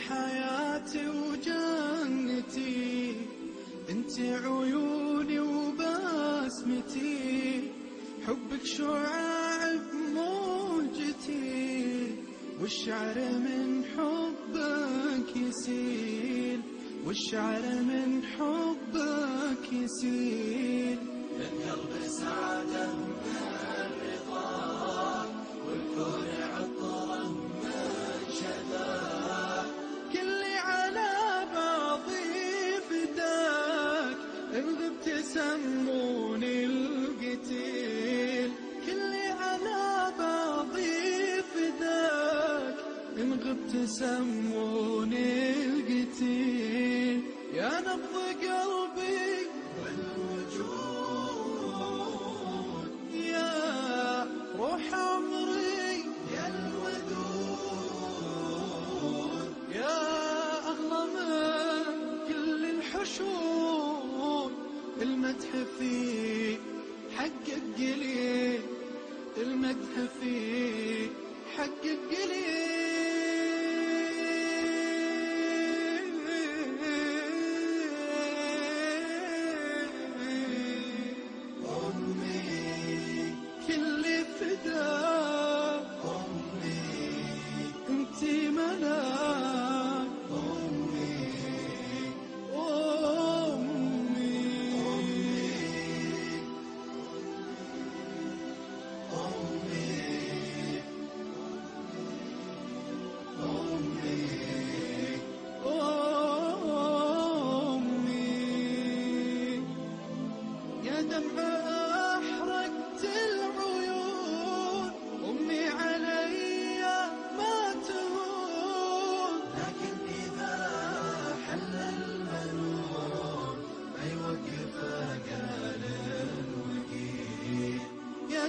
حياتي وجنتي، انت عيوني وبسمتي، حبك شعاع بموجتي، والشعر من حبك يسيل، والشعر من حبك يسيل. القلب سعادة من رضاك، والكون عطره من شذاك، كلي على بعضي فداك، إن غبت سموني القتيل، كلي على بعضي فداك، إن غبت سموني القتيل. يا نبض قلبي والوجود، يا روح عمري يا الودود، يا أغلى من كل الحشود، المدح فيك حقق لي، المدح فيك حقق لي.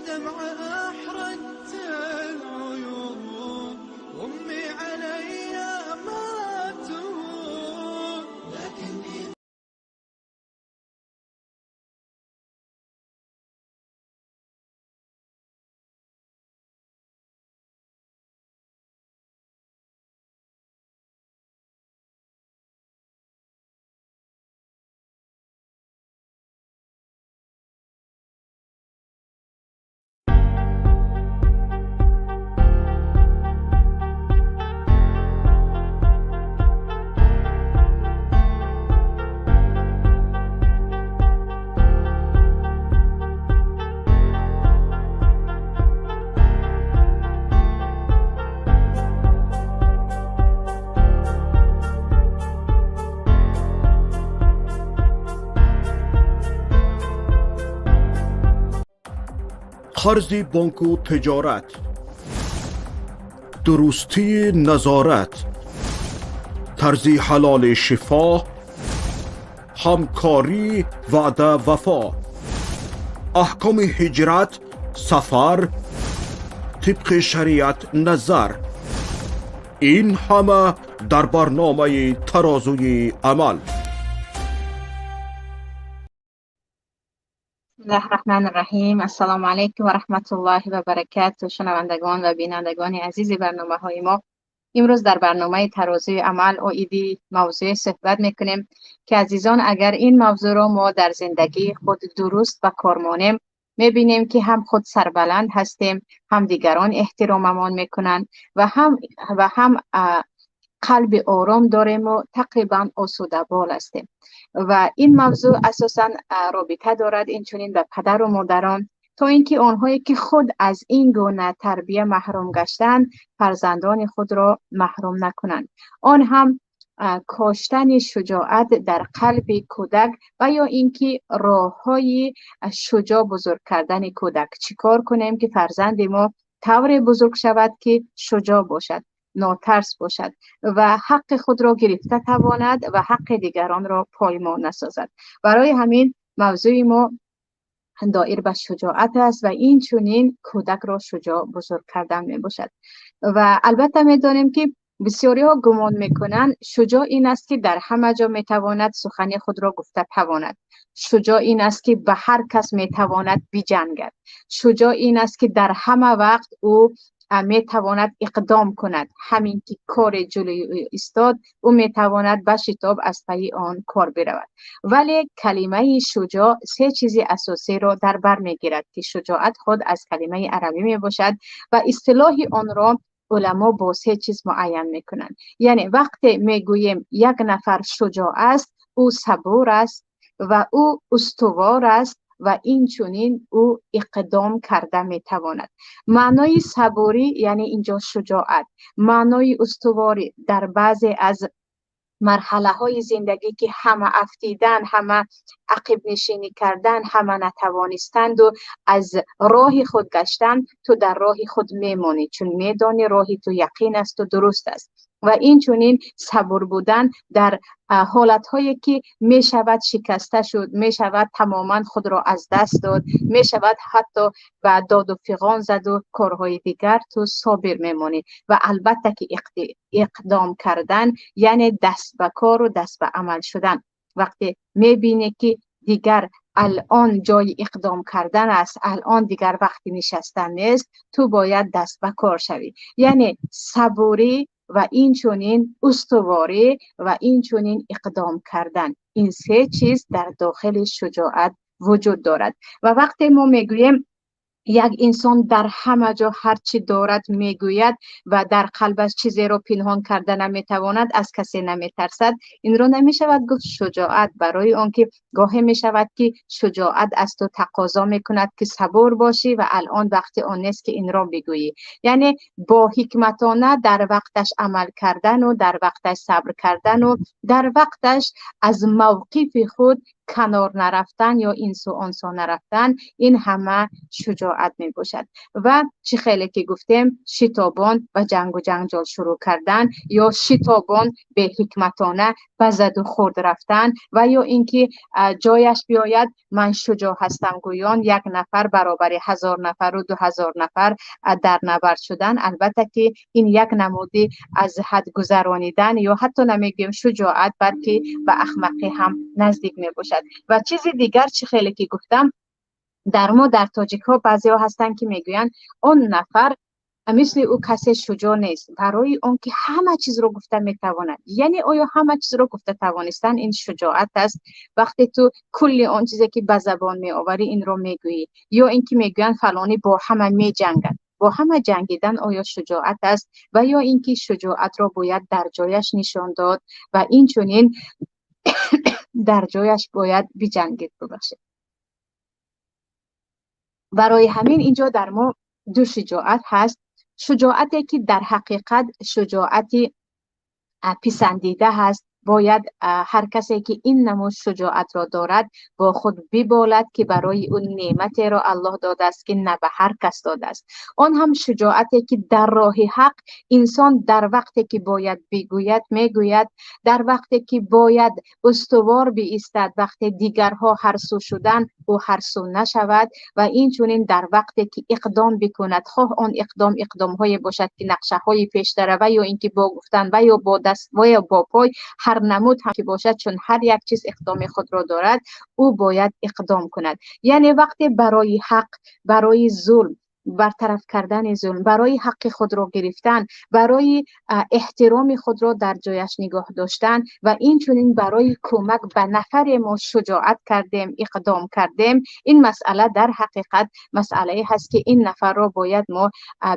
دمع أحرقت العيون، أمي علي ما تهون، لكني قرض بانک و تجارت، درستی نظارت، طرز حلال شفا، همکاری وعده وفا، احکام هجرت سفر طبق شریعت نظر، این همه در برنامه ترازوی عمل. بسم الله الرحمن الرحیم. السلام علیکم و رحمت الله و برکاته. شنوندگان و بینندگان عزیز برنامه های ما، امروز در برنامه ترازوی عمل و ایدی موضوع صحبت میکنیم که عزیزان اگر این موضوع را ما در زندگی خود درست و کار مانیم، میبینیم که هم خود سربلند هستیم، هم دیگران احتراممان میکنند و هم قلب آرام داریم و تقریبا آسوده بال هستیم. و این موضوع اساساً رابطه دارد اینچنین به پدر و مادران، تا اینکه آنهایی که خود از این گونه تربیت محروم گشتند فرزندان خود را محروم نکنند. آن هم کاشتن شجاعت در قلب کودک و یا اینکه راههای شجاع بزرگ کردن کودک. چیکار کنیم که فرزند ما طور بزرگ شود که شجاع باشد، ناترس باشد و حق خود را گرفته تواند و حق دیگران را پایمال نسازد. برای همین موضوع ما دایر به شجاعت است و این چنین کودک را شجاع بزرگ کردن می باشد. و البته می دانیم که بسیاری ها گمان می کنند شجاع این است که در همه جا می تواند سخن خود را گفته تواند. شجاع این است که به هر کس می تواند بجنگد. شجاع این است که در همه وقت او می تواند اقدام کند. همین که کار جلوی او ایستاد، او می تواند به شتاب از پی آن کار برود. ولی کلمه شجاع سه چیز اساسی را در بر می گیرد که شجاعت خود از کلمه عربی می باشد و اصطلاح آن را علما با سه چیز معین می کنند. یعنی وقتی می گوییم یک نفر شجاع است، او صبور است و او استوار است و این چنین او اقدام کرده می تواند. معنای صبوری یعنی اینجا شجاعت، معنای استواری در بعضی از مرحله های زندگی که همه افتیدن، همه عقب نشینی کردن، همه نتوانستند و از راه خود گشتن، تو در راه خود میمانی چون میدانی راهی تو یقین است و درست است. و این چنین صبور بودن در حالت هایی که می شود شکسته شد، می شود تماما خود را از دست داد، می شود حتی به داد و فغان زد و کارهای دیگر، تو صابر میمانی. و البته که اقدام کردن یعنی دست به کار و دست به عمل شدن. وقتی می بینی که دیگر الان جای اقدام کردن است، الان دیگر وقتی نشستن نیست، تو باید دست به کار شوی. یعنی صبوری و این چنین استواری و این چنین اقدام کردن، این سه چیز در داخل شجاعت وجود دارد. و وقتی ما میگوییم یک انسان در همه جا هر چی دارد میگوید و در قلبش چیزی را پنهان کرده نمیتواند، از کسی نمیترسد، این را نمیشود گفت شجاعت. برای آنکه گاهی میشود که شجاعت از تو تقاضا میکند که صبور باشی و الان وقت آن نیست که این را بگویی. یعنی با حکمتانه در وقتش عمل کردن و در وقتش صبر کردن و در وقتش از موقف خود کنار نرفتن یا این سو آن سو نرفتن، این همه شجاعت می باشد. و چه خیلی که گفتیم شتابان و جنگال شروع کردن یا شتابان به حکمتانه به زد و خورد رفتن و یا اینکه جایش بیاید من شجاع هستم گویان یک نفر برابر 1000 نفر و 2000 نفر در نبرد شدن. البته که این یک نمودی از حد گذرانیدن یا حتی نمیگیم شجاعت، بلکه به احمقی هم نزدیک می باشد. و چیز دیگر چه خیلی که گفتم، در تاجیک ها بعضی ها هستن که میگوین اون نفر مثل او کسی شجاع نیست، برای اون که همه چیز رو گفته میتواند. یعنی آیا همه چیز رو گفته توانستن این شجاعت است؟ وقتی تو کل اون چیزی که به زبان می آوری این رو میگویی، یا اینکه میگوین فلانی با همه می جنگد، با همه جنگیدن آیا شجاعت است؟ و یا اینکه شجاعت را باید در جایش نشان داد و این چنین در جایش باید بجنگید. ببخشید. برای همین اینجا در ما دو شجاعت هست. شجاعتی که در حقیقت شجاعتی پسندیده هست، باید هر کسی که این نمود شجاعت را دارد با خود ببالد که برای اون نعمتی را الله داده است که نه به هر کس داده است. آن هم شجاعتی که در راه حق انسان در وقتی که باید بگوید میگوید، در وقتی که باید استوار بایستد، وقتی دیگرها هر سو شدن او هر سو نشود و این چنین در وقتی که اقدام بکند، خواه آن اقدام های باشد که نقشه های پیش داره و یا اینکه با گفتن و یا با دست و یا با پای، هر نمود هم که باشد، چون هر یک چیز اقدام خود را دارد، او باید اقدام کند. یعنی وقتی برای حق، برای ظلم، برطرف کردن ظلم، برای حق خود را گرفتن، برای احترام خود را در جایش نگاه داشتن و این چنین برای کمک به نفر ما شجاعت کردیم، اقدام کردیم، این مسئله در حقیقت مسئله هست که این نفر را باید ما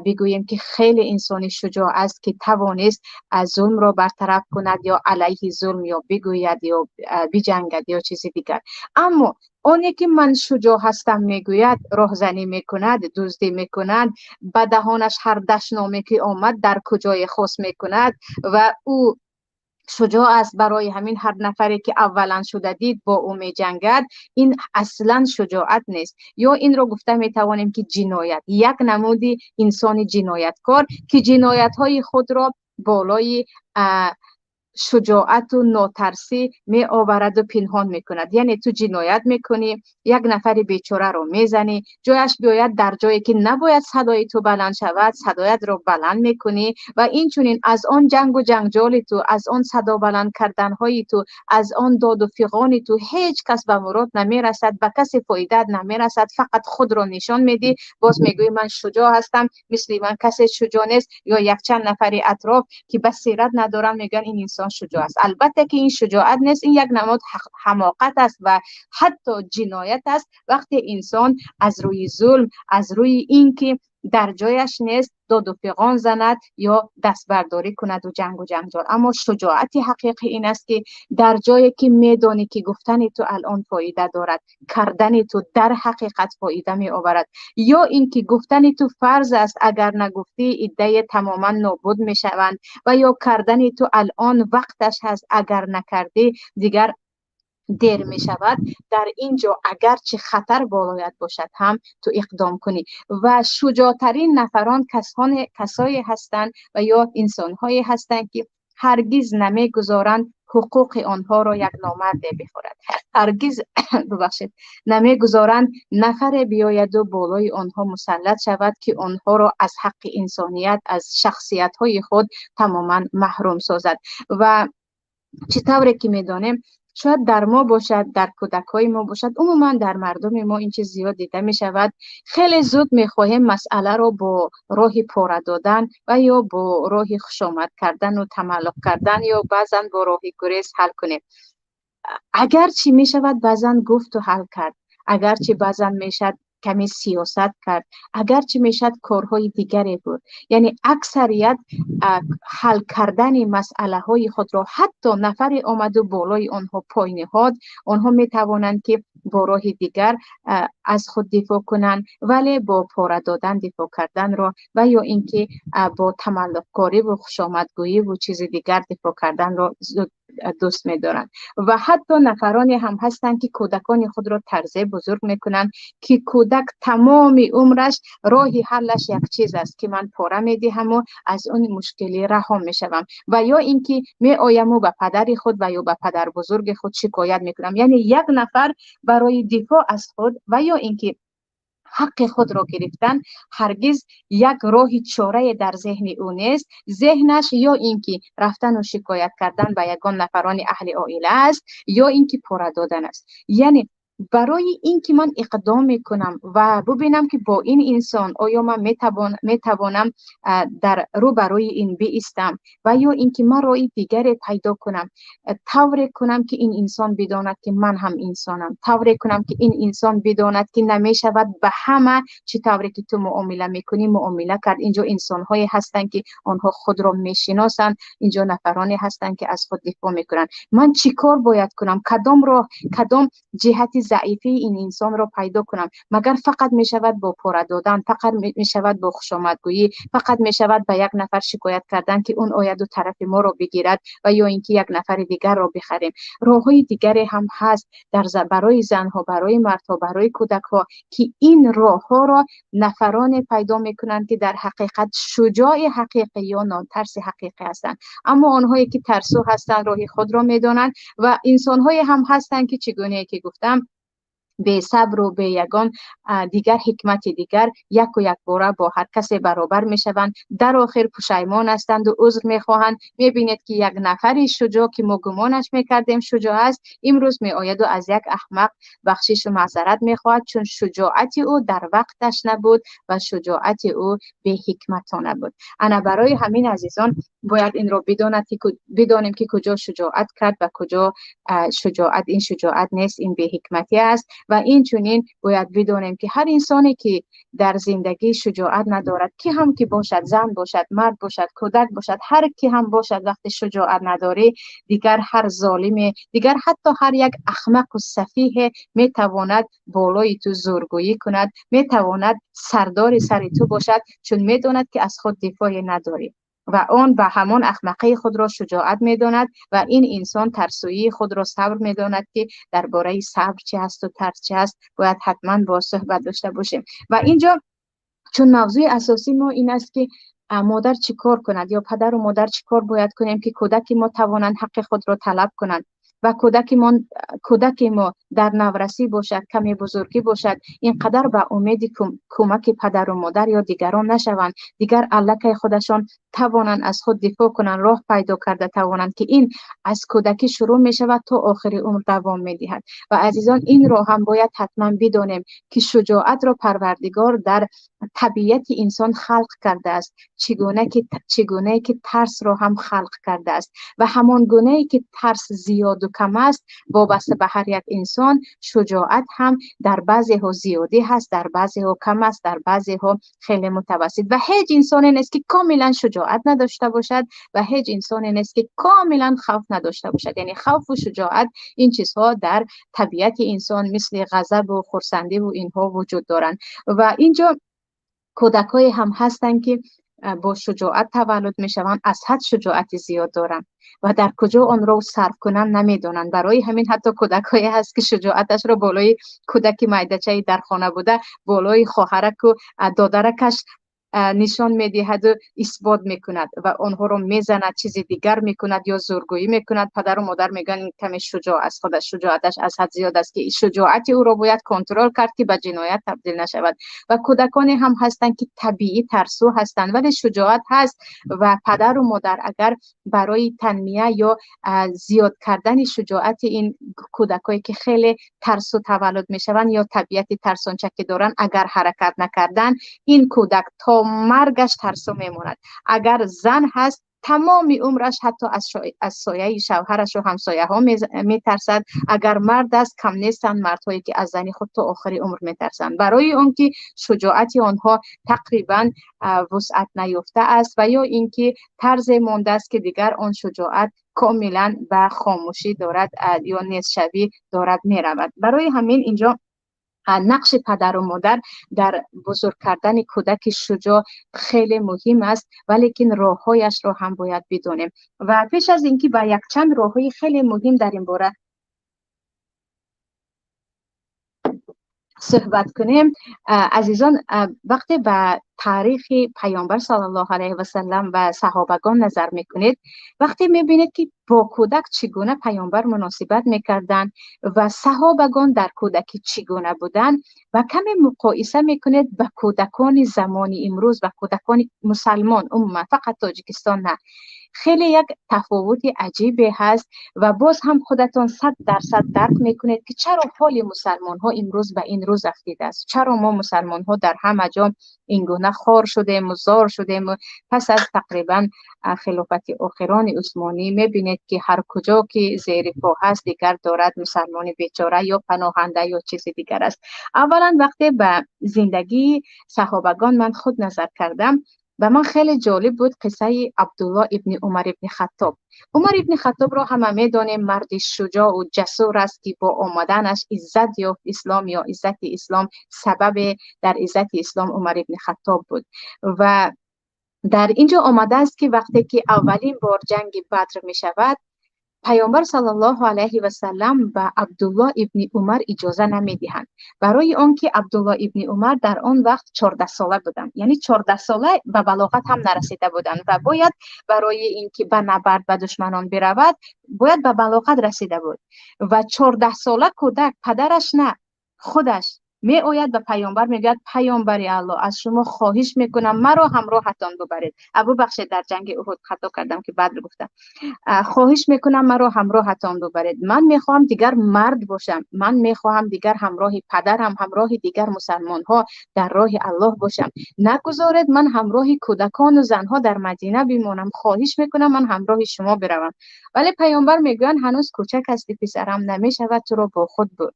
بگوییم که خیلی انسانی شجاع است که توانست ظلم را برطرف کند یا علیه ظلم یا بگوید یا بجنگد یا چیز دیگر. اما اونی که من شجاع هستم میگوید، راهزنی میکند، دزدی میکند، به دهانش هر دشنامی که آمد در کجای خاص میکند و او شجاع است، برای همین هر نفری که اولا شده دید با او می جنگد، این اصلا شجاعت نیست. یا این رو گفته می توانیم که جنایت، یک نمودی انسان جنایتکار که جنایت های خود را بالای شجاعت و ناترسی می آورد و پنهان می کند. یعنی تو جنایت میکنی، یک نفر بیچاره رو میزنی، جایش بیاید در جایی که نباید صدای تو بلند شود صدایت رو بلند میکنی و این چونین از آن جنگ و جنجال تو، از آن صدا بلند کردن های تو، از آن داد و فغان تو هیچ کس به مراد نمی رسد، به کسی فایده نمی رسد، فقط خود رو نشان میدی. باز میگوی من شجاع هستم، مثل من کسی شجاع نیست. یا یک چند نفر اطراف که بصیرت ندارن میگن این انسان شجاع است. البته که این شجاعت نیست، این یک نماد حماقت است و حتی جنایت است وقتی انسان از روی ظلم، از روی اینکه در جایش نیست داد و فغان زند یا دست برداری کند و جنگ و جنجال. اما شجاعت حقیقی این است که در جایی که میدانی که گفتن تو الان فایده دارد، کردن تو در حقیقت فایده می آورد، یا اینکه گفتن تو فرض است اگر نگفتی ایده تماما نابود می شوند، و یا کردن تو الان وقتش هست اگر نکردی دیگر دیر می شود. در اینجا اگرچه خطر بالایت باشد هم تو اقدام کنی. و شجاعترین نفران کسایی هستند و یا انسانهایی هستند که هرگز نمی گذارند حقوق آنها را یک نامرد بخورد. هرگز ببخشید نمی گذارند نفر بیاید و بالای آنها مسلط شود که آنها را از حق انسانیت، از شخصیت های خود تماما محروم سازد. و چطوری که میدانیم شاید در ما باشد، در کودکای ما باشد، عموما در مردم ما این چیز زیاد دیده می شود، خیلی زود می خواهیم مسئله را با راه پاره دادن و یا با راه خوشامد کردن و تملق کردن یا بعضا با راه گریز حل کنیم. اگرچه می شود بعضا گفت و حل کرد، اگرچه بعضا می شود کمی سیاست کرد، اگرچه میشد کارهای دیگری بود. یعنی اکثریت حل کردن مسئله های خود را حتی نفر آمد و بالای آنها پای نهاد، آنها می توانند که با راه دیگر از خود دفاع کنند، ولی با پاره دادن دفاع کردن را و یا اینکه با تملق کاری و خوشامدگویی و چیز دیگر دفاع کردن را دوست می دارند. و حتی نفرانی هم هستند که کودکان خود را ترضیع بزرگ میکنند که کودک تمام عمرش راهی حلش یک چیز است که من پاره میدهم و از اون مشکلی رها میشوم، و یا اینکه می آیم و به پدر خود و یا به پدر بزرگ خود شکایت میکنم. یعنی یک نفر برای دفاع از خود و یا اینکه حق خود را گرفتن هرگز یک راه چاره در ذهن او نیست. ذهنش یا اینکه رفتن و شکایت کردن به یگان نفران اهل عائله است یا اینکه پاره دادن است. یعنی برای اینکه من اقدام میکنم و ببینم که با این انسان آیا من میتوانم در روبروی این بایستم و یا اینکه من راه دیگری پیدا کنم، طوری کنم که این انسان بداند که من هم انسانم، طوری کنم که این انسان بداند که نمیشود به همه چطوری که تو معامله میکنی معامله کرد. اینجا انسان‌هایی هستند که آنها خود را میشناسند، اینجا نفرانی هستند که از خود دفاع میکنند. من چیکار باید کنم؟ کدام جهت ضعیفی این انسان را پیدا کنم؟ مگر فقط میشود با پاره دادن، فقط میشود با خوشامدگویی، فقط میشود به یک نفر شکایت کردن که اون آید و طرف ما را بگیرد و یا اینکه یک نفر دیگر را بخریم؟ راههای دیگری هم هست برای زنها، برای مردها، برای کودکها که این راهها را نفران پیدا میکنند که در حقیقت شجاع حقیقی یا ناترس حقیقی هستند. اما آنهایی که ترسو هستند راه خود را میدانند و انسان‌های هم هستند که چگونه که گفتم به صبر و به یگان دیگر حکمت دیگر یک و یک باره با هر کسی برابر می شوند، در آخر پشیمان هستند و عذر می خواهند. می بینید که یک نفری شجاع که ما گمانش می کردیم شجاع است، امروز می آید و از یک احمق بخشش و معذرت می خواهد، چون شجاعت او در وقتش نبود و شجاعت او به حکمتانه بود. انا برای همین عزیزان باید این را بدانیم که کجا شجاعت کرد و کجا این شجاعت نیست، این به حکمتی است. و این چنین باید بدانیم که هر انسانی که در زندگی شجاعت ندارد، کی هم که باشد، زن باشد، مرد باشد، کودک باشد، هر کی هم باشد، وقتی شجاعت نداره دیگر هر ظالم، دیگر حتی هر یک احمق و سفیه میتواند بالای تو زورگویی کند، میتواند سردار سر تو باشد، چون میداند که از خود دفاعی نداری و آن به همان احمقی خود را شجاعت میداند. و این انسان ترسویی خود را صبر میداند که درباره صبر چه هست و ترس چه هست باید حتما با صحبت داشته باشیم. و اینجا چون موضوع اساسی ما این است که مادر چی کار کند یا پدر و مادر چی کار باید کنیم که کودک ما توانند حق خود را طلب کنند و کودک ما در نورسی باشد، کمی بزرگی باشد، اینقدر به امید کمک پدر و مادر یا دیگران نشوند، دیگر الکی خودشان توانند از خود دفاع کنند، راه پیدا کرده توانند که این از کودکی شروع می شود تا آخر عمر دوام می دهد. و عزیزان این را هم باید حتما بدانیم که شجاعت را پروردگار در طبیعت انسان خلق کرده است، چگونه که ترس را هم خلق کرده است و همان گونه که ترس زیاد و کم است وابسته به هر یک انسان، شجاعت هم در بعضی ها زیادی هست، در بعضی ها کم است، در بعضی ها خیلی متوسط و هیچ انسانی نیست که کاملا شجاعت نداشته باشد و هیچ انسانی نیست که کاملا خوف نداشته باشد. یعنی خوف و شجاعت این چیزها در طبیعت انسان مثل غضب و خرسندی و اینها وجود دارند و اینجا کودکای هم هستند که با شجاعت تولد می شوند، از حد شجاعت زیاد دارند و در کجا آن را صرف کنند نمیدانند. برای همین حتی کودکایی هست که شجاعتش را بالای کودک میدچه در خانه بوده بالای خواهرک و دادرکش نشان میدهد و اثبات میکند و آنها را میزند، چیز دیگر میکند یا زورگویی میکند. پدر و مادر میگن کمی شجاع از خودش، شجاعتش از حد زیاد است که شجاعت او را باید کنترل کرد که به جنایت تبدیل نشود. و کودکانی هم هستند که طبیعی ترسو هستند ولی شجاعت هست و پدر و مادر اگر برای تنمیه یا زیاد کردن شجاعت این کودکایی که خیلی ترسو تولد میشوند یا طبیعت ترسانچه که دارند اگر حرکت نکردن، این کودک تا مرگش ترسو میماند. اگر زن هست تمام عمرش حتی از سایه شوهرش و همسایه ها میترسد. اگر مرد است کم نیستند مردهایی که از زن خود تا آخر عمر میترسند، برای اون که شجاعت آنها تقریبا وسعت نیافته است و یا اینکه طرز مانده است که دیگر آن شجاعت کاملا به خاموشی دارد یا نیستشوی دارد میرود. برای همین اینجا نقش پدر و مادر در بزرگ کردن کودک شجاع خیلی مهم است ولیکن راههایش را هم باید بدانیم. و پیش از اینکه با یک چند راههای خیلی مهم در این باره صحبت کنیم، عزیزان وقتی به تاریخ پیامبر صلی الله علیه و سلم و صحابگان نظر میکنید، وقتی میبینید که با کودک چگونه پیامبر مناسبت میکردند و صحابگان در کودکی چگونه بودند و کمی مقایسه میکنید با کودکان زمان امروز و کودکان مسلمان عموما، فقط تاجیکستان نه، خیلی یک تفاوت عجیبی هست و باز هم خودتان 100% درک میکنید که چرا حال مسلمان ها امروز به این روز افتیده است، چرا ما مسلمان ها در همه جا این گونه خوار شدیم و زار شدیم. پس از تقریبا خلافت آخران عثمانی میبینید که هر کجا که زیر پا هست دیگر دارد مسلمان بیچاره یا پناهنده یا چیز دیگر است. اولا وقتی به زندگی صحابگان من خود نظر کردم و من خیلی جالب بود قصه عبدالله ابن عمر ابن خطاب. عمر ابن خطاب را همه میدانیم مرد شجاع و جسور است که با آمدنش عزت یا اسلام یا عزت اسلام سبب در عزت اسلام عمر ابن خطاب بود. و در اینجا آمده است که وقتی که اولین بار جنگ بدر می شود پیامبر صلی الله علیه و سلم به عبدالله ابن عمر اجازه نمیدهند، برای آنکه عبدالله ابن عمر در آن وقت 14 ساله بودند، یعنی 14 ساله به بلاغت هم نرسیده بودند و باید برای اینکه به نبرد به دشمنان برود باید به بلاغت رسیده بود و 14 ساله کودک پدرش نه خودش می آید به پیامبر میگوید پیامبر الله از شما خواهش میکنم مرا همراهتان ببرید. ابو بخش در جنگ احد خطا کردم که بدر گفتم، خواهش میکنم مرا همراهتان ببرید، من میخواهم دیگر مرد باشم، من میخواهم دیگر همراه پدرم همراه دیگر مسلمان ها در راه الله باشم، نگذارید من همراه کودکان و زنها در مدینه بمانم، خواهش میکنم من همراه شما بروم. ولی پیامبر میگویند هنوز کوچک هستی پسرم، نمیشود تو را با خود برد.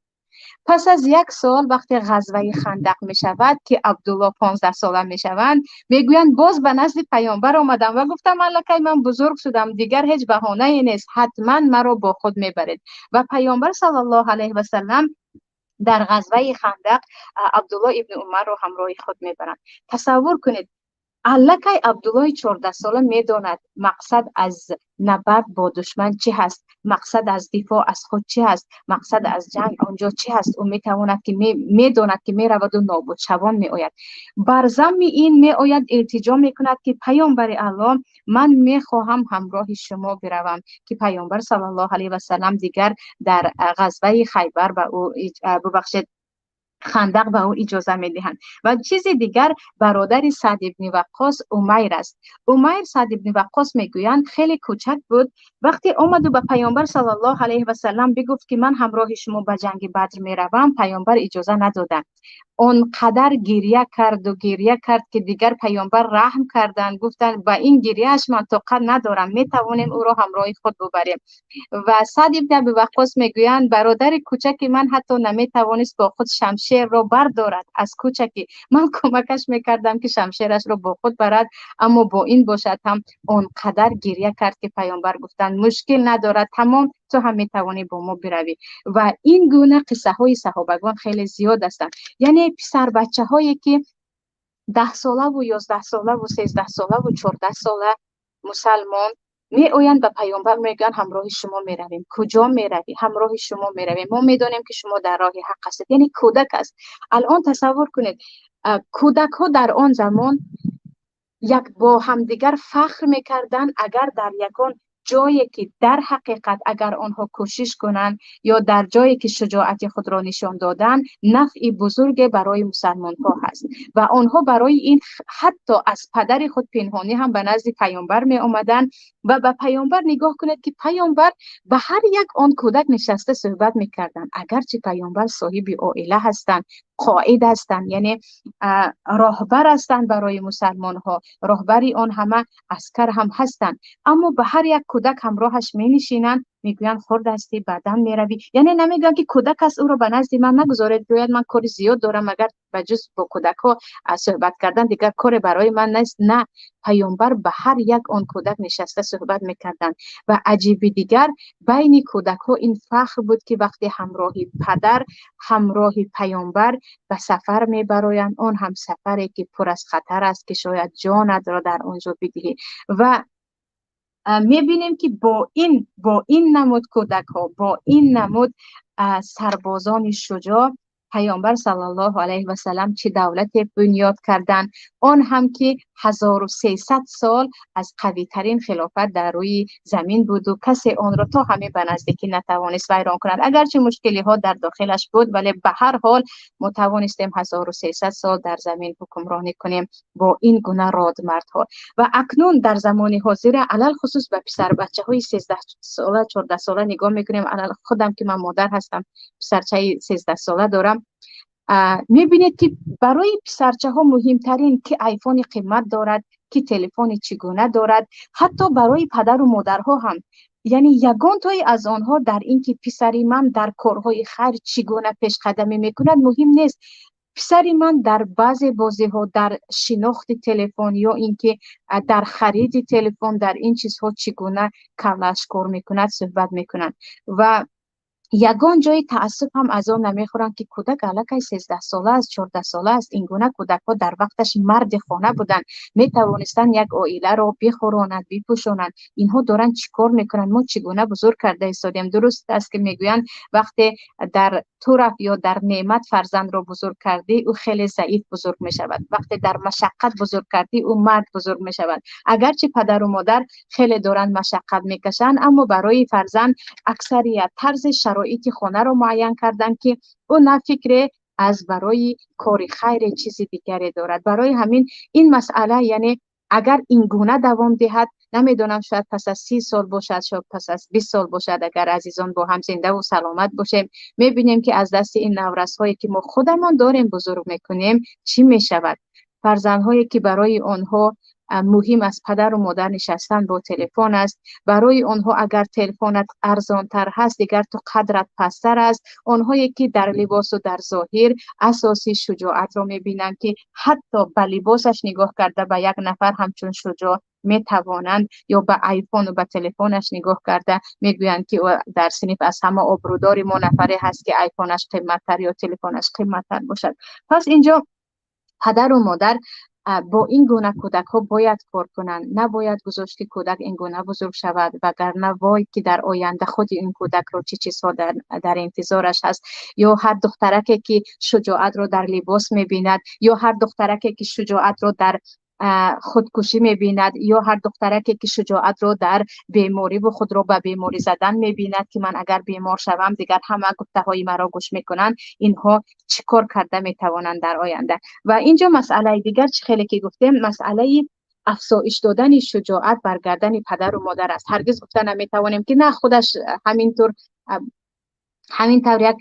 پس از 1 سال وقتی غزوه خندق می شود که عبدالله 15 ساله می شوند، میگویند باز به نزد پیامبر آمدم و گفتم الکی من بزرگ شدم دیگر هیچ بهانه ای نیست، حتما مرا با خود میبرید. و پیامبر صلی الله علیه و سلم در غزوه خندق عبدالله ابن عمر را همراه خود میبرند. تصور کنید الکی عبدالله 14 ساله میداند مقصد از نبرد با دشمن چی هست مقصد از دفاع از خود چی است، مقصد از جنگ آنجا چی است، او میتواند که میداند که میرود و نابود شوان میآید. بر ضمن این میآید التجا میکند که پیامبر الله من میخواهم همراه شما بروم، که پیامبر صلی الله علیه و سلم دیگر در غزوه خیبر به او ببخشید خندق به او اجازه میدهند. و چیز دیگر برادر سعد ابن وقاص امیر است. امیر سعد ابن وقاص میگویند خیلی کوچک بود، وقتی آمد و به پیامبر صلی الله علیه و سلم بگفت که من همراه شما به جنگ بدر میروم، پیامبر اجازه ندادند. اونقدر گریه کرد و گریه کرد که دیگر پیامبر رحم کردند، گفتند با این گریهش من طاقت ندارم، میتوانیم او را همراه خود ببریم. و سعد ابن ابی وقاص میگویند برادر کوچکی من حتی نمیتوانست با خود شمشیر را بردارد، از کوچکی من کمکش میکردم که شمشیرش را با خود برد، اما با این باشد هم اونقدر گریه کرد که پیامبر گفتند مشکل ندارد، تمام تو هم میتوانی با ما بروی. و این گونه قصه های صحابگان خیلی زیاد هستند. یعنی پسر بچه هایی که 10 ساله و 11 ساله و 13 ساله و 14 ساله مسلمان می آیند به پیامبر میگن همراه شما میرویم. کجا میروی؟ همراه شما میرویم، ما میدانیم که شما در راه حق هستید. یعنی کودک است. الان تصور کنید کودک ها در آن زمان یک با همدیگر فخر میکردن اگر در یکان جایی که در حقیقت اگر آنها کوشش کنند یا در جایی که شجاعت خود را نشان دادن نفع بزرگ برای مسلمان ها هست. و آنها برای این حتی از پدر خود پنهانی هم به نزد پیامبر می آمدن و به پیامبر نگاه کنید که پیامبر به هر یک آن کودک نشسته صحبت میکردن، اگرچه پیامبر صاحب عائله هستند، قائد هستند، یعنی راهبر هستند برای مسلمان ها، راهبری آن همه عسکر هم هستند، اما به هر یک کودک همراهش می نشینند، میگویند خرد هستی بعداً میروی. یعنی نمیگن که کودک است او رو به نزد من نگذارید، گوید من کاری زیاد دارم، اگر به جز با کودک ها صحبت کردن دیگر کار برای من نیست. نه، پیامبر به هر یک آن کودک نشسته صحبت میکردن. و عجیبی دیگر بین کودک ها این فخر بود که وقتی همراه پدر همراه پیامبر به سفر میبرایند، اون هم سفری که پر از خطر است که شاید جانت را در آنجا بدهی. و میبینیم که با این نمود کودک ها، با این نمود سربازان شجاع، پیامبر صلی الله علیه و سلم چه دولت بنیاد کردند، آن هم که 1300 سال از قوی ترین خلافت در روی زمین بود و کسی آن را تا همه به نزدیکی نتوانست ویران کند. اگرچه مشکلی ها در داخلش بود ولی به هر حال ما توانستیم 1300 سال در زمین حکمرانی کنیم با این گونه رادمردها. و اکنون در زمان حاضر علل خصوص به پسر بچه های 13 ساله 14 ساله نگاه میکنیم. علل خودم که من مادر هستم، پسرچه 13 ساله دارم، میبینید که برای پسرچه ها مهمترین که آیفون قیمت دارد، که تلفن چگونه دارد، حتی برای پدر و مادرها هم. یعنی یگان تایی از آنها در این که پسری من در کارهای خیر چگونه پیش قدمی میکند مهم نیست. پسری من در بعض بازی ها در شناخت تلفن یا اینکه در خرید تلفن در این چیزها چگونه کلش کار میکند صحبت میکنند. و یگان جای تاسف هم از آن نمیخورن که کودک الکی 13 ساله است 14 ساله است. این گونه کودک ها در وقتش مرد خانه بودن، می توانستن یک عائله را بخورانند بپوشانند. اینها دارن چیکار میکنن؟ ما چگونه بزرگ کرده ایستادیم؟ درست است که میگویند وقتی در طرف یا در نعمت فرزند را بزرگ کردی او خیلی ضعیف بزرگ می شود، وقتی در مشقت بزرگ کردی او مرد بزرگ می شود. اگرچه پدر و مادر خیلی دارن مشقت میکشن، اما برای فرزند اکثریت طرز شرایط خانه را معین کردن که او نه فکر از برای کار خیر چیز دیگری دارد. برای همین این مسئله، یعنی اگر این گونه دوام دهد، نمیدونم شاید پس از 30 سال باشد، شاید پس از 20 سال باشد، اگر عزیزان با هم زنده و سلامت باشیم، میبینیم که از دست این نورس هایی که ما خودمان داریم بزرگ میکنیم چی میشود. فرزندهایی که برای آنها مهم از پدر و مادر نشستن با تلفن است، برای آنها اگر تلفنت ارزان تر هست دیگر تو قدرت پستر است. آنهایی که در لباس و در ظاهر اساسی شجاعت را میبینند که حتی به لباسش نگاه کرده به یک نفر همچون شجاع می توانند، یا به آیفون و به تلفنش نگاه کرده میگویند که در صنف از همه آبرودار ما نفری هست که آیفونش قیمت‌تر یا تلفنش قیمت‌تر باشد. پس اینجا پدر و مادر با این گونه کودک ها باید کار کنند، نباید گذاشت که کودک این گونه بزرگ شود، وگرنه وای که در آینده خود این کودک رو چه چیزها در انتظارش هست. یا هر دخترکی که شجاعت رو در لباس می‌بیند، یا هر دخترکی که شجاعت رو در خودکشی می‌بیند، یا هر دخترکی که شجاعت رو در بیماری و خود رو به بیماری زدن می‌بیند که من اگر بیمار شوم دیگر همه گفته‌های مرا گوش می‌کنند، اینها چیکار کرده می‌توانند در آینده. و اینجا مسئله دیگر چه خیلی که گفتیم، مسئله افزایش دادن شجاعت بر گردن پدر و مادر است. هرگز گفته نمی‌توانیم که نه خودش همینطور یک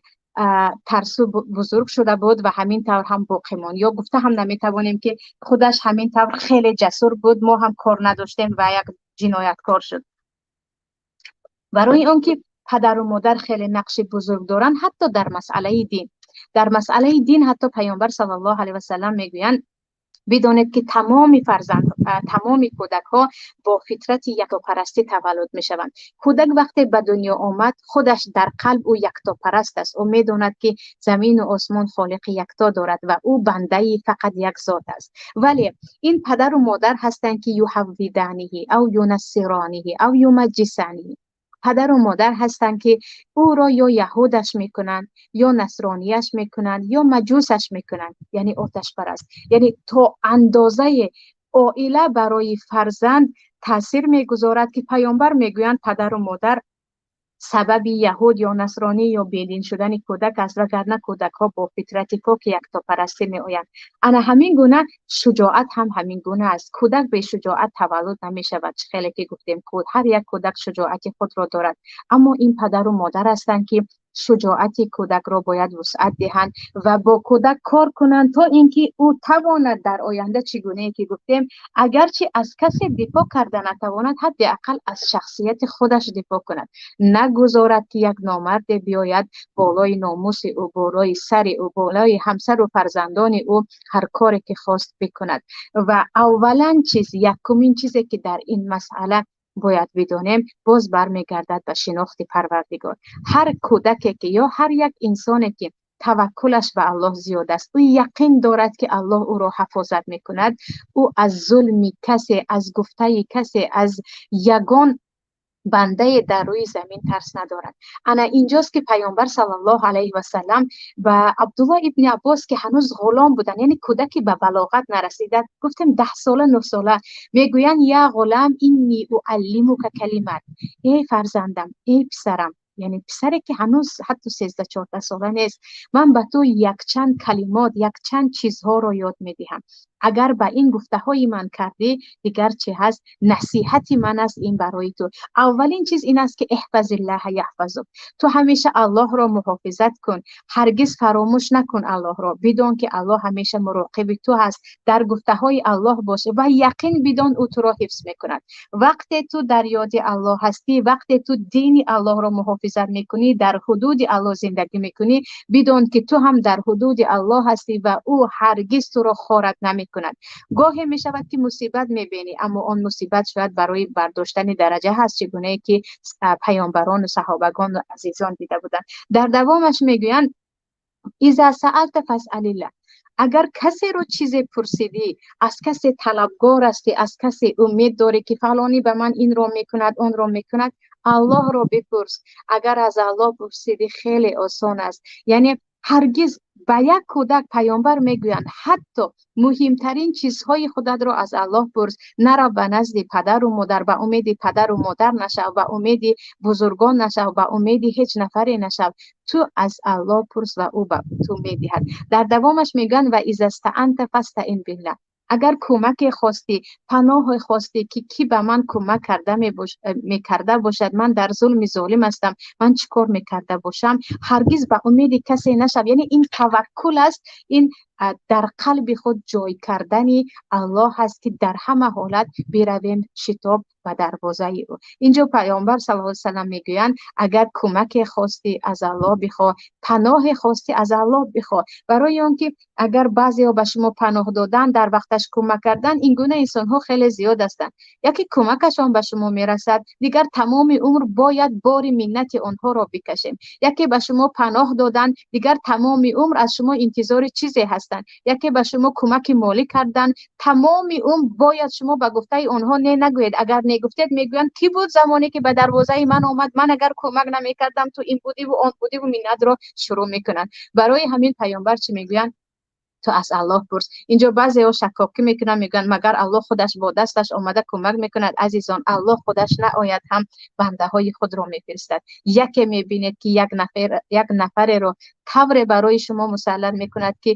ترسو بزرگ شده بود و همین طور هم باقی ماند، یا گفته هم نمیتوانیم که خودش همین طور خیلی جسور بود، ما هم کار نداشتیم و یک جنایتکار شد. برای آنکه پدر و مادر خیلی نقش بزرگ دارند، حتی در مسئله دین. در مسئله دین حتی پیامبر صلی الله علیه و سلم میگویند بدانید که تمام کودک ها با فطرت یکتاپرستی تولد می شوند. کودک وقتی به دنیا آمد خودش در قلب او یکتاپرست است. او می داند که زمین و آسمان خالق یکتا دارد و او بنده فقط یک ذات است. ولی این پدر و مادر هستند که یحودانه او ینصرانه او یمجسانه. پدر و مادر هستند که او را یا یهودش میکنند، یا نصرانیش میکنند، یا مجوسش میکنند، یعنی آتش پرست. یعنی تا اندازه عائله برای فرزند تاثیر میگذارد که پیامبر میگویند پدر و مادر سبب یهود یا نصرانی یا بیدین شدن کودک است، وگرنه کودک ها با فطرت پاک یکتاپرستی می آیند. انا همین گونه شجاعت هم همین گونه است. کودک به شجاعت تولد نمی شود. خیلی که گفتیم هر یک کودک شجاعت خود را دارد، اما این پدر و مادر هستند که شجاعت کودک را باید وسعت دهند و با کودک کار کنند تا اینکه او تواند در آینده چگونه که گفتیم اگرچه از کسی دفاع کرده نتواند، حداقل از شخصیت خودش دفاع کند. نگذارد که یک نامرد بیاید بالای ناموس او، بالای سر او، بالای همسر و فرزندان او هر کاری که خواست بکند. و اولا یکمین چیزی که در این مسئله باید بدانیم باز برمیگردد به شناخت پروردگار. هر کودکی که یا هر یک انسانی که توکلش به الله زیاد است، او یقین دارد که الله او را حفاظت میکند، او از ظلم کسی، از گفته کسی، از یگان بنده در روی زمین ترس ندارد. انا اینجاست که پیامبر صلی الله علیه و سلم و عبدالله ابن عباس که هنوز غلام بودن، یعنی کودکی به بلاغت نرسیده، گفتیم 10 ساله 9 ساله، میگویند یا غلام اینی اعلمک کلمات، ای فرزندم، ای پسرم، یعنی پسری که هنوز حتی 13 14 ساله نیست، من به تو یک چند کلمات، یک چند چیزها را یاد میدهم. اگر به این گفته های من کردی دیگر چه هست؟ نصیحت من است این برای تو. اولین چیز این است که احفظ الله یحفظک. تو همیشه الله را محافظت کن، هرگز فراموش نکن الله را، بدون که الله همیشه مراقب تو هست. در گفته های الله باشه و یقین بدون او تو را حفظ میکند. وقتی تو در یاد الله هستی، وقتی تو دین الله را محافظت میکنی، در حدود الله زندگی میکنی، بدون که تو هم در حدود الله هستی و او هرگز تو را خارج نمیکند. گاهی می شود که مصیبت میبینی، اما آن مصیبت شاید برای برداشتن درجه هست، چگونه که پیامبران و صحابگان و عزیزان دیده بودند. در دوامش میگویند اذا سألت فاسأل الله. اگر کسی رو چیزی پرسیدی، از کسی طلبگار هستی، از کسی امید داری که فلانی به من این رو میکند اون رو میکند، الله رو بپرس. اگر از الله پرسیدی خیلی آسان است. یعنی هرگز به یک کودک پیامبر میگویند حتی مهمترین چیزهای خودت را از الله پرس، نرو به نزد پدر و مادر به امید پدر و مادر نشو، و امید بزرگان نشو، و امید هیچ نفری نشو. تو از الله پرس و او به تو میدهد. در دوامش میگن و اذا استعنت فاستعن بالله. اگر کمک خواستی، پناه خواستی که کی به من کمک کرده میکرده باشد، من در ظلم ظالم هستم، من چیکار میکرده باشم، هرگز به امید کسی نشو. یعنی این توکل است، این در قلب خود جای کردنی الله هست که در همه حالت برویم شتاب و دروازه او. اینجا پیامبر صلی الله علیه و سلم میگویند اگر کمک خواستی از الله بخوا، پناه خواستی از الله بخواه، برای آنکه اگر بعضی ها به شما پناه دادن در وقتش کمک کردن، این گونه انسان ها خیلی زیاد هستند. یکی کمکشان به شما میرسد، دیگر تمام عمر باید بار منت آنها را بکشیم. یکی به شما پناه دادن، دیگر تمام عمر از شما انتظار چیزی هستند. یکی به شما کمک مالی کردن، تمام عمر باید شما به گفته آنها نه نگوید. اگر نگفتید میگویند کی بود زمانی که به دروازه من آمد، من اگر کمک نمیکردم تو این بودی و آن بودی، و منت را شروع میکنند. برای همین پیامبر چی میگویند؟ تو از الله پرس. اینجا بعضی ها شکاکی میکنن، میگن مگر الله خودش با دستش آمده کمک میکند؟ عزیزان، الله خودش نآید هم بنده های خود را میفرستد. یکی میبینید که یک نفر رو کور برای شما مسلط میکند که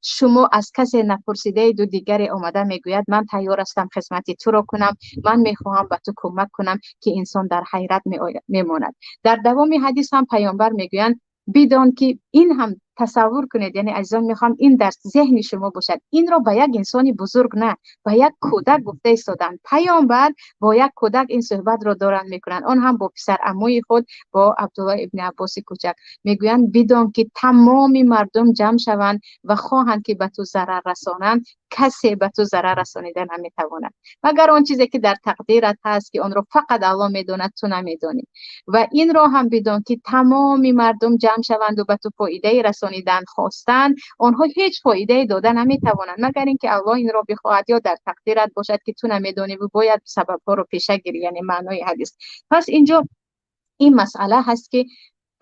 شما از کسی نپرسیده دو دیگری آمده میگوید من تیار هستم خدمت تو را کنم، من میخواهم به تو کمک کنم، که انسان در حیرت میماند. در دوام حدیث هم پیامبر میگویند بدان که این هم تصور کنید، یعنی عزیزان میخوام این در ذهن شما باشد، این را به یک انسان بزرگ نه، به یک کودک گفته ایستادن. پیامبر با یک کودک این صحبت را دارن میکنن، آن هم با پسر عموی خود، با عبدالله ابن عباس کوچک. میگویند بدان که تمام مردم جمع شوند و خواهند که به تو ضرر رسانند، کسی به تو ضرر رسانیدن نمیتواند مگر آن چیزی که در تقدیرت هست، که آن را فقط الله میداند، تو نمیدانی. و این را هم بدان که تمام مردم جمع شوند و به تو فایده رسانیدن خواستند، آنها هیچ فایده دادن نمیتوانند مگر اینکه الله این را بخواهد، یا در تقدیرت باشد که تو نمیدانی و باید سبب ها رو پیشه گیری. یعنی معنای حدیث. پس اینجا این مسئله هست که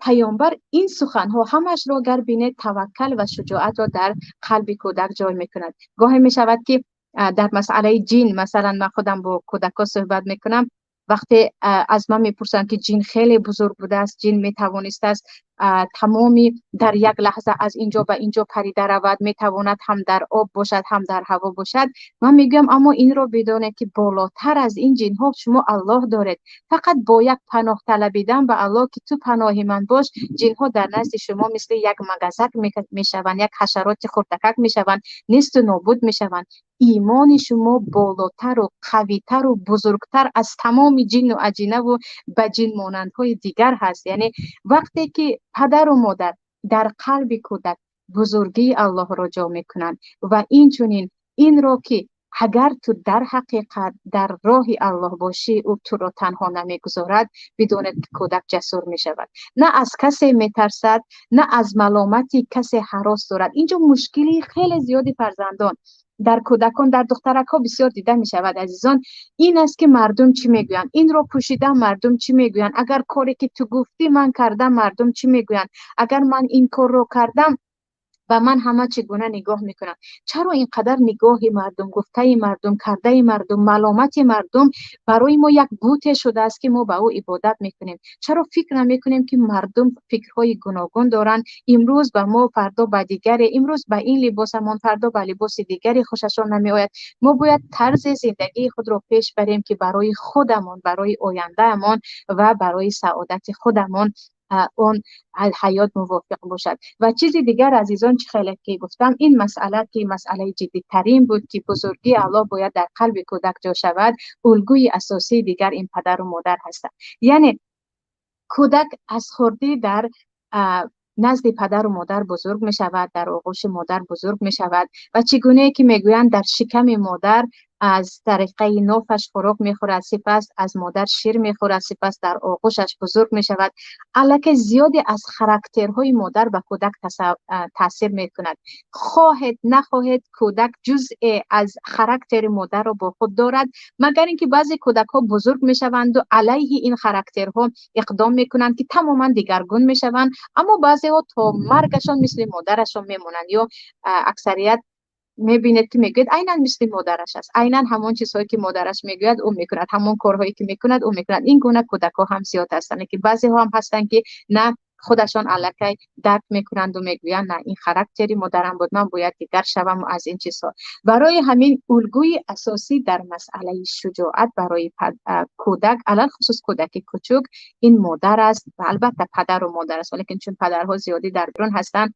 پیامبر این سخن ها همش را گر بینید توکل و شجاعت را در قلب کودک جای میکند. گاهی می شود که در مسئله جین، مثلا من خودم با کودکا صحبت میکنم، وقتی از من میپرسن که جین خیلی بزرگ بوده است، جین میتوانست است تمامی در یک لحظه از اینجا به اینجا پریده رود، میتواند هم در آب باشد هم در هوا باشد، من میگم اما این رو بدانه که بالاتر از این جین ها شما الله دارید. فقط با یک پناه طلبیدن به الله که تو پناه من باش، جین ها در نزد شما مثل یک مگزک میشوند، یک حشرات خردکک میشوند، نیست و نابود میشوند. ایمان شما بالاتر و قویتر و بزرگتر از تمام جن و اجینه و بجین مانندهای دیگر هست. یعنی وقتی که پدر و مادر در قلب کودک بزرگی الله را جا میکنند و اینچنین این را که اگر تو در حقیقت در راه الله باشی، او تو را تنها نمیگذارد، بداند که کودک جسور می شود، نه از کسی میترسد، نه از ملامتی کسی هراس دارد. اینجا مشکلی خیلی زیادی فرزندان در کودکان، در دخترک ها بسیار دیده می شود عزیزان، این است که مردم چی میگویند، این رو پوشیدم مردم چی میگویند، اگر کاری که تو گفتی من کردم مردم چی میگویند، اگر من این کار رو کردم و من همه چگونه نگاه میکنم. چرا اینقدر نگاه مردم، گفته مردم، کرده مردم، ملامت مردم برای ما یک بوت شده است که ما به او عبادت میکنیم؟ چرا فکر نمیکنیم که مردم فکرهای گوناگون دارن، امروز به ما فردا به دیگری، امروز به این لباسمان فردا به لباس دیگری خوششان نمیآید. ما باید طرز زندگی خود را پیش بریم که برای خودمان، برای آیندهمان و برای سعادت خودمان اون حیات موافق باشد. و چیزی دیگر عزیزان چه خیلی که گفتم، این مسئله که مسئله جدی ترین بود که بزرگی الله باید در قلب کودک جا شود، الگوی اساسی دیگر این پدر و مادر هستند. یعنی کودک از خردی در نزد پدر و مادر بزرگ می شود، در آغوش مادر بزرگ می شود و چگونه که میگویند در شکم مادر از طریقه نوفش خوراک میخورد، سپس از مادر شیر میخورد، سپس در آغوشش بزرگ میشود. البته زیادی از خاراکترهای مادر به کودک تاثیر میکند. خواهد نخواهد کودک جزء از خاراکتر مادر را با خود دارد، مگر اینکه بعضی کودک ها بزرگ میشوند و علیه این خاراکترها اقدام میکنند که تماما دیگرگون میشوند، اما بعضی ها تا مرگشان مثل مادرشان میمونند، یا اکثریت میبینید که میگوید عیناً مثل مادرش است، عیناً همون چیزهایی که مادرش میگوید او میکند، همون کارهایی که میکند او میکند. این گونه کودک ها هم زیاد هستند که بعضی ها هم هستند که نه خودشان الکی درک میکنند و میگویند نه این خاراکتری مادرم بود، من باید دیگر شوم و از این چیزها. برای همین الگوی اساسی در مسئله شجاعت برای کودک، علل خصوص کودک کوچک، این مادر است و البته پدر و مادر است، ولی چون پدرها زیادی در بیرون هستند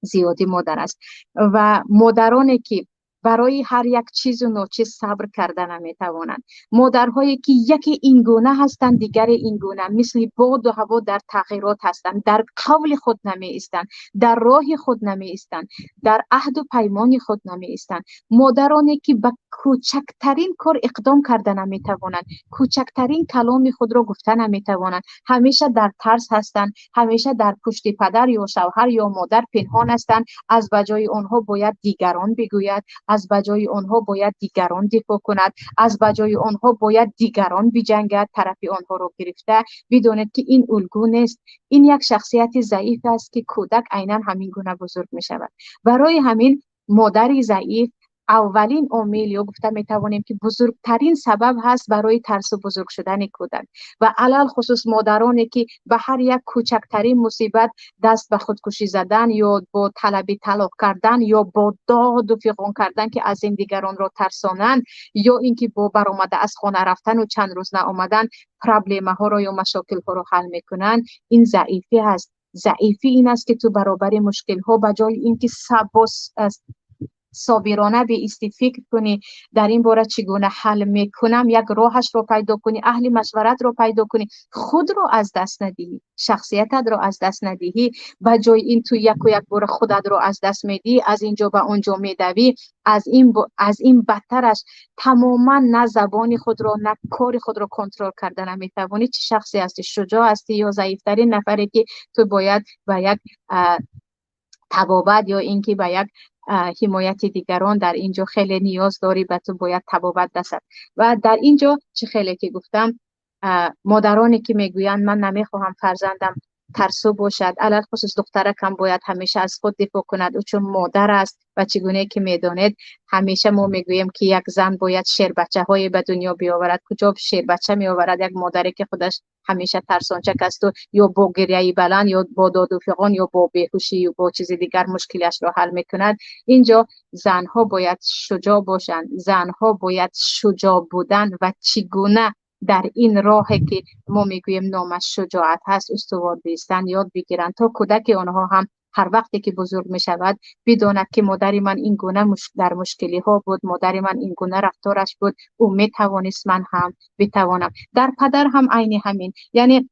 زیادی مادر است. و مادرانی که برای هر یک چیز و نوچیز صبر کردن نمیتوانند. مادرهایی که یکی این گونه هستند دیگر این گونه، مثل باد و هوا در تغییرات هستند، در قول خود نمی ایستند، در راه خود نمی ایستند، در عهد و پیمان خود نمی ایستند. مادرانی که به کوچکترین کار اقدام کردن نمیتوانند، کوچکترین کلام خود را گفتن نمیتوانند، همیشه در ترس هستند، همیشه در پشت پدر یا شوهر یا مادر پنهان هستند. از بجای آنها باید دیگران بگوید، از بجای آنها باید دیگران دفاع کند، از بجای آنها باید دیگران بجنگد، طرف آنها را گرفته. بدانید که این الگو نیست، این یک شخصیت ضعیف است که کودک عیناً همین گونه بزرگ می شود. برای همین مادر ضعیف اولین عامل یا گفته می توانیم که بزرگترین سبب هست برای ترس و بزرگ شدن کودک. و علل خصوص مادرانی که به هر یک کوچکترین مصیبت دست به خودکشی زدن یا با طلب طلاق کردن یا با داد و فغان کردن که از این دیگران را ترسانند، یا اینکه با برآمده از خانه رفتن و چند روز نآمدن پرابلم ها را یا مشاکل ها را حل میکنند. این ضعیفی است. ضعیفی این است که تو برابر مشکل ها بجای اینکه صابرانه به فکر کنی در این باره چگونه حل میکنم، یک راهش رو پیدا کنی، اهل مشورت رو پیدا کنی، خود رو از دست ندهی، شخصیتت رو از دست ندهی. بجای این تو یک و یک بار خودت رو از دست میدی، از اینجا به اونجا میدوی. از این بدترش تماما نه زبان خود رو نه کار خود رو کنترل کردن نمیتوانی. چه شخصی هستی؟ شجاع هستی یا ضعیفترین نفری که تو باید به یک تبابت یا اینکه به یک حمایت دیگران در اینجا خیلی نیاز داری، به تو باید تبابت رسد. و در اینجا چه خیلی که گفتم، مادرانی که میگویند من نمیخواهم فرزندم ترسو باشد، علل خصوص دخترک هم باید همیشه از خود دفاع کند، او چون مادر است. و چگونه که میدانید همیشه ما میگوییم که یک زن باید شیر بچه های به دنیا بیاورد. کجا شیر بچه میآورد؟ یک مادری که خودش همیشه ترسانچک است و یا با گریه بلند یا با داد و فغان یا با بیهوشی یا با چیز دیگر مشکلش را حل میکند. اینجا زنها باید شجاع باشند، زنها باید شجاع بودن و چگونه در این راهی که ما میگوییم نامش شجاعت هست استوار بیستن یاد بگیرند تا کودک آنها هم هر وقتی که بزرگ می شود بداند که مادر من این گونه در مشکلی ها بود، مادر من این گونه رفتارش بود، او می توانست من هم بتوانم. در پدر هم عین همین، یعنی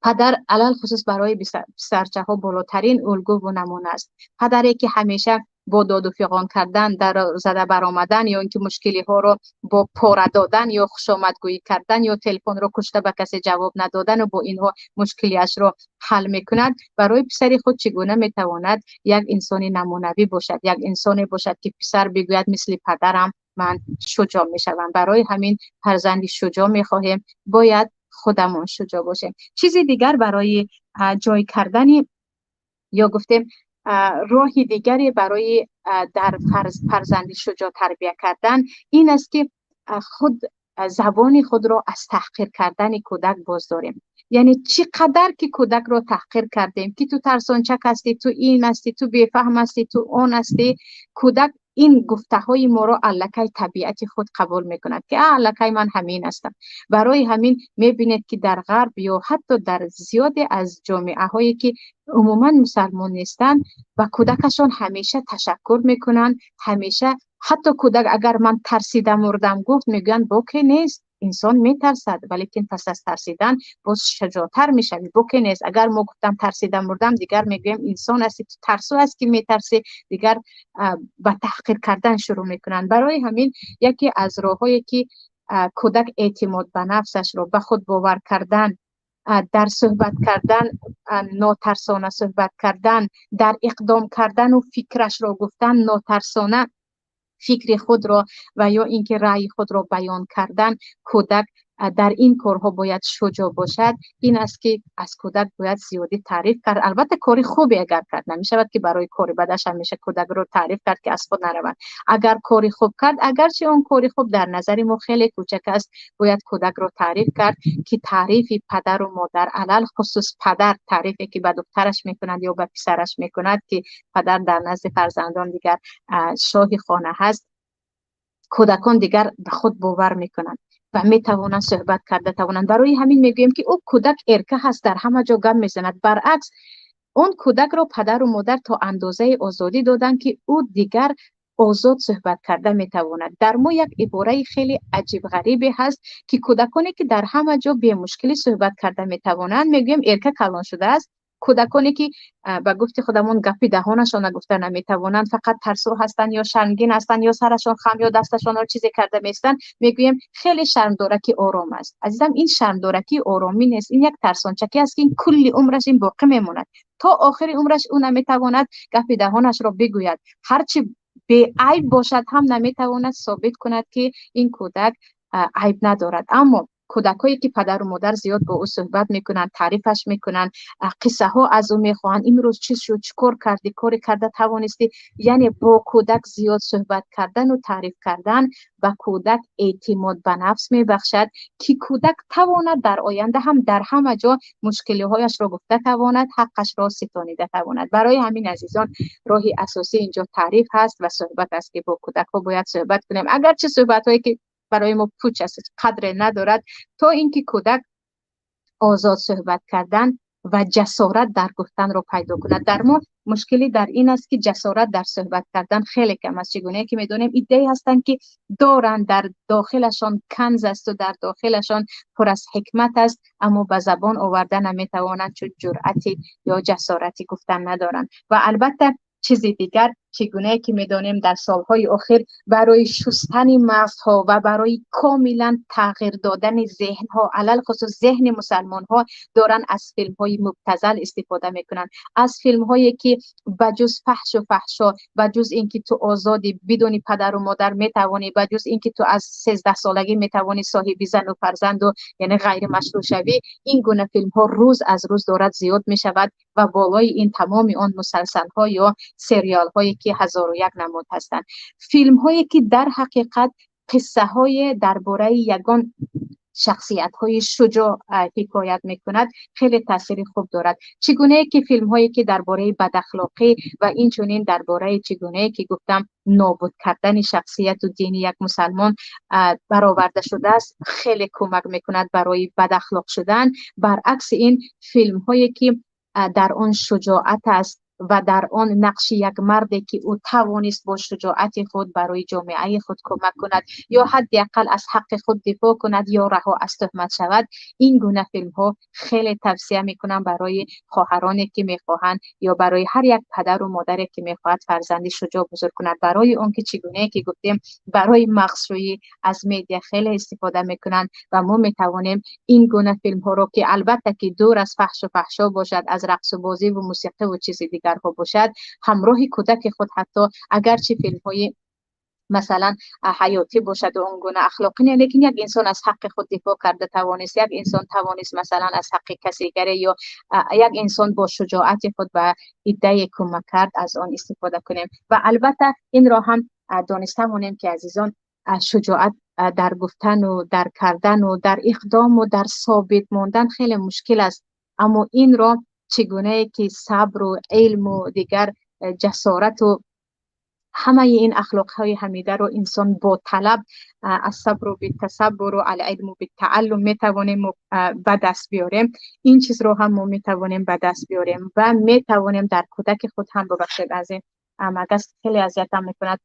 پدر علل خصوص برای پسرچه ها بالاترین الگو و نمونه است. پدری که همیشه با داد و فغان کردن، در زده برآمدن یا اینکه مشکلی ها رو با پاره دادن یا خوشامدگویی کردن یا تلفن رو کشته به کسی جواب ندادن و با اینها مشکلیش رو حل میکند، برای پسر خود چگونه میتواند یک انسان نمونوی باشد، یک انسانی باشد که پسر بگوید مثل پدرم من شجاع میشوم. برای همین فرزندی شجاع میخواهیم، باید خودمون شجاع باشیم. چیزی دیگر برای جای کردن یا گفتیم راه دیگری برای در فرزندی شجاع تربیت کردن این است که خود زبان خود را از تحقیر کردن کودک باز داریم. یعنی چقدر که کودک را تحقیر کردیم که تو ترسانچک هستی، تو این هستی، تو بیفهم هستی، تو اون هستی، کودک این گفته های ما را الکی طبیعت خود قبول میکند که الکی من همین هستم. برای همین میبینید که در غرب یا حتی در زیادی از جامعه هایی که عموما مسلمان نیستند و کودکشان همیشه تشکر میکنند، همیشه حتی کودک اگر من ترسیدم مردم گفت میگن بوکی نیست، انسان میترسد ولیکن پس از ترسیدن باز شجاعتر میشوی، بوکی نیست. اگر ما گفتم ترسیدم مردم دیگر میگویم انسان هستی، تو ترسو است که میترسی، دیگر به تحقیر کردن شروع میکنن. برای همین یکی از راههایی که کودک اعتماد به نفسش رو به خود باور کردن، در صحبت کردن ناترسانه صحبت کردن، در اقدام کردن و فکرش را گفتن ناترسانه فکر خود را و یا اینکه رأی خود را بیان کردن، کودک در این کارها باید شجاع باشد. این است که از کودک باید زیادی تعریف کرد. البته کاری خوبی اگر کرد، نمیشود که برای کاری بدش همیشه کودک رو تعریف کرد که از خود نروند. اگر کاری خوب کرد، اگرچه اون کاری خوب در نظر ما خیلی کوچک است، باید کودک رو تعریف کرد که تعریف پدر و مادر، علل خصوص پدر تعریفی که به دخترش میکند یا به پسرش میکند که پدر در نزد فرزندان دیگر شاه خانه هست، کودکان دیگر به خود باور میکنند و میتوانند صحبت کرده توانند. برای همین میگویم که او کودک ارکه هست، در همه جا گم میزند. برعکس اون کودک را پدر و مادر تا اندازه آزادی دادن که او دیگر آزاد صحبت کرده میتواند. در ما یک عباره خیلی عجیب غریبی هست که کودکانی که در همه جا بی مشکلی صحبت کرده میتوانند، میگویم ارکه کلان شده است. کودکانی که به گفت خودمون گپی دهانشان گفته نمیتوانند، فقط ترسو هستند یا شرمگین هستند یا سرشان خم یا دستشان رو چیزی کرده میستند، میگویم خیلی شرمدارکی آرام است. عزیزم، این شرمدارکی آرامی نیست، این یک ترسانچکی است که این کل عمرش این باقی میماند. تا آخر عمرش او نمیتواند گپی دهانش را بگوید. هرچی به عیب باشد هم نمیتواند ثابت کند که این کودک عیب ندارد. اما کودکایی که پدر و مادر زیاد با او صحبت میکنند، تعریفش میکنند، قصه ها از او میخواهند، امروز چی شد، چیکار کردی، کاری کرده توانستی. یعنی با کودک زیاد صحبت کردن و تعریف کردن و کودک اعتماد به نفس میبخشد که کودک تواند در آینده هم در همه جا مشکلی هایش را گفته تواند، حقش را ستانیده تواند. برای همین عزیزان راه اساسی اینجا تعریف هست و صحبت است که با کودک ها باید صحبت کنیم، اگرچه صحبت هایی که برای ما پوچ است، قدر ندارد، تا اینکه کودک آزاد صحبت کردن و جسارت در گفتن رو پیدا کند. در ما مشکلی در این است که جسارت در صحبت کردن خیلی کم است. چگونه که میدونیم ایده هستند که دارند، در داخلشان کنز است و در داخلشان پر از حکمت است، اما به زبان آوردن نمیتوانند چون جرأتی یا جسارتی گفتن ندارند. و البته چیزی دیگر، چگونه که میدانیم در سالهای اخیر برای شستن مغزها و برای کاملا تغییر دادن ذهنها، علل خصوص ذهن مسلمان ها، دارن از فیلم های مبتذل استفاده میکنن، از فیلم هایی که بجز فحش و فحشا، بجز اینکه تو آزادی بدون پدر و مادر میتوانی، بجز اینکه تو از 13 سالگی میتوانی صاحب زن و فرزند و یعنی غیر مشروع شوی، این گونه فیلم ها روز از روز دارد زیاد میشود و بالای این تمام آن مسلسل ها یا سریال هایی که 1001 نماد هستند. فیلم هایی که در حقیقت قصه های درباره یگان شخصیت های شجاع حکایت میکند، خیلی تاثیر خوب دارد. چگونه که فیلم هایی که درباره بداخلاقی و این چنین درباره چگونه که گفتم نابود کردن شخصیت و دین یک مسلمان برآورده شده است، خیلی کمک میکند برای بداخلاق شدن. برعکس این فیلم هایی که در آن شجاعت است و در آن نقش یک مردی که او توانست با شجاعت خود برای جامعه خود کمک کند یا حداقل از حق خود دفاع کند یا رها از تهمت شود، این گونه فیلم ها خیلی توصیه میکنم برای خواهرانی که میخواهند یا برای هر یک پدر و مادری که میخواهد فرزندی شجاع بزرگ کند. برای اون که چگونه که گفتیم برای مغزشویی از میدیا خیلی استفاده میکنند و ما میتوانیم این گونه فیلم ها رو که البته که دور از فحش و فحشا باشد، از رقص و بازی و موسیقی و چیز دیگر ها باشد، همراه کودک خود، حتی اگرچه فیلم های مثلا حیاتی باشد و اون گونه اخلاقی نه، لیکن یک انسان از حق خود دفاع کرده توانست، یک انسان توانست مثلا از حق کسی دیگری یا یک انسان با شجاعت خود به ایده کمک کرد، از آن استفاده کنیم. و البته این را هم دانسته مانیم که عزیزان شجاعت در گفتن و در کردن و در اقدام و در ثابت ماندن خیلی مشکل است، اما این را چگونه که صبر و علم و دیگر جسارت و همه این اخلاق های حمیده رو انسان با طلب از صبر و بالتصبر و العلم و بالتعلم میتوانیم به دست بیاریم. این چیز رو هم ما میتوانیم به دست بیاریم و میتوانیم در کودک خود هم، ببخشید از این مگس خیلی اذیتم میکند،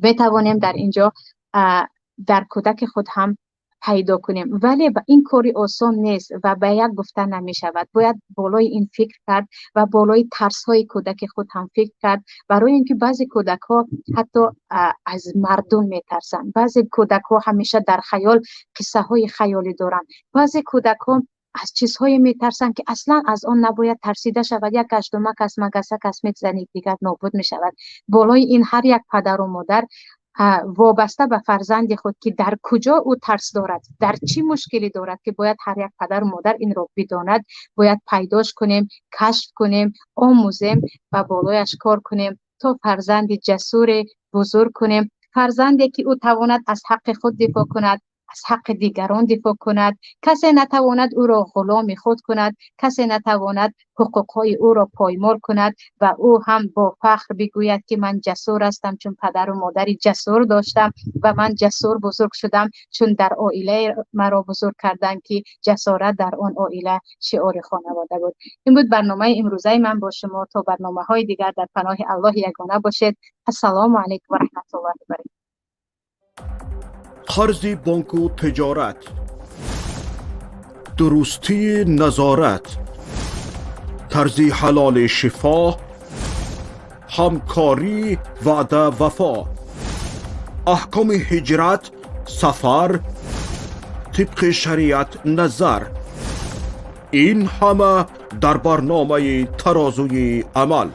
میتوانیم در اینجا در کودک خود هم پیدا کنیم. ولی این کاری آسان نیست و به یک گفتن نمی شود. باید بالای این فکر کرد و بالای ترس های کودک خود هم فکر کرد، برای اینکه بعضی کودک ها حتی از مردم می ترسند، بعضی کودک ها همیشه در خیال قصه های خیالی دارند، بعضی کودک ها از چیزهای می ترسند که اصلا از آن نباید ترسیده شود. یک کشتمک از مگسک از میزنی دیگر نابود می شود. بالای این هر یک پدر و مادر وابسته به فرزند خود که در کجا او ترس دارد، در چی مشکلی دارد، که باید هر یک پدر و مادر این را بداند، باید پیداش کنیم، کشف کنیم، آموزیم و بالایش کار کنیم تا فرزند جسور بزرگ کنیم، فرزندی که او تواند از حق خود دفاع کند، از حق دیگران دفاع کند، کسی نتواند او را غلام خود کند، کسی نتواند حقوقهای او را پایمال کند و او هم با فخر بگوید که من جسور هستم چون پدر و مادری جسور داشتم و من جسور بزرگ شدم چون در عائله مرا بزرگ کردن که جسارت در آن عائله شعار خانواده بود. این بود برنامه امروزه من با شما. تا برنامه های دیگر در پناه الله یگانه باشید. السلام علیکم و رحمت الله و برکاته. قرض بانک و تجارت، درستی نظارت، طرز حلال شفا، همکاری وعده وفا، احکام هجرت، سفر، طبق شریعت نظر، این همه در برنامه ترازوی عمل.